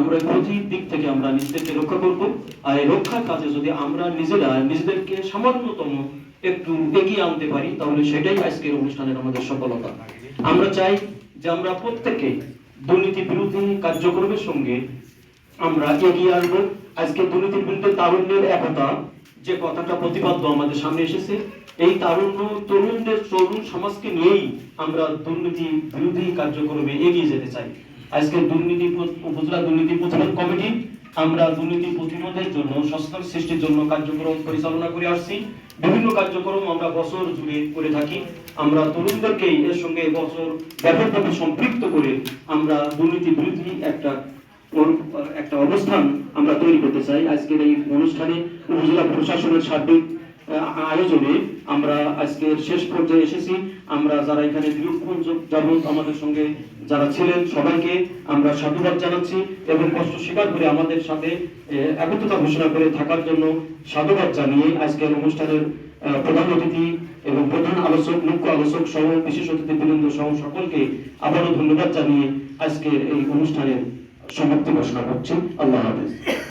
আমরা প্রতি দিক থেকে আমরা নিজেদেরকে রক্ষা করব। আর এই রক্ষার কাজে যদি আমরা নিজেরা নিজেদেরকে সামান্যতম একটু এগিয়ে আনতে পারি, তাহলে সেটাই আজকের অনুষ্ঠানের আমাদের সফলতা। আমরা চাই যে আমরা প্রত্যেকে দুর্নীতি বিরোধী কার্যক্রমের সঙ্গে আমরা এগিয়ে আসবো। আজকে দুর্নীতির বিরুদ্ধে তারুণ্যের একতা যে কথাটা প্রতিপাদ্য আমাদের সামনে এসেছে, এই তারুণ্য তরুণ সমাজকে নিয়েই আমরা দুর্নীতি বিরোধী কার্যক্রমে এগিয়ে যেতে চাই। আজকে উপজেলা দুর্নীতি প্রতিরোধ কমিটি আমরা দুর্নীতি প্রতিরোধের জন্য সচেতন সৃষ্টির জন্য কার্যক্রম পরিচালনা করে আসছি। বিভিন্ন কার্যক্রম আমরা বছর জুড়ে করে থাকি। আমরা তরুণদেরকে এর সঙ্গে বছর ব্যাপকভাবে সম্পৃক্ত করে আমরা দুর্নীতি বিরোধী একটা অবস্থান আমরা তৈরি করতে চাই। আজকের এই অনুষ্ঠানে উপজেলা প্রশাসনের সার্বিক আয়োজনে আমরা আজকের শেষ পর্যায়ে এসেছি। আমরা যারা এখানে দীর্ঘক্ষণ যাবত আমাদের সঙ্গে যারা ছিলেন সবাইকে আমরা সাধুবাদ জানাচ্ছি এবং কষ্ট স্বীকার করে আমাদের সাথে একত্রতা ঘোষণা করে থাকার জন্য সাধুবাদ জানিয়ে আজকের অনুষ্ঠানের প্রধান অতিথি এবং প্রধান আলোচক, মুখ্য আলোচক সহ বিশেষ অতিথি বৃন্দ সহ সকলকে আবারও ধন্যবাদ জানিয়ে আজকের এই অনুষ্ঠানের সমাপ্তি ঘোষণা করছি। আল্লাহ হাফেজ।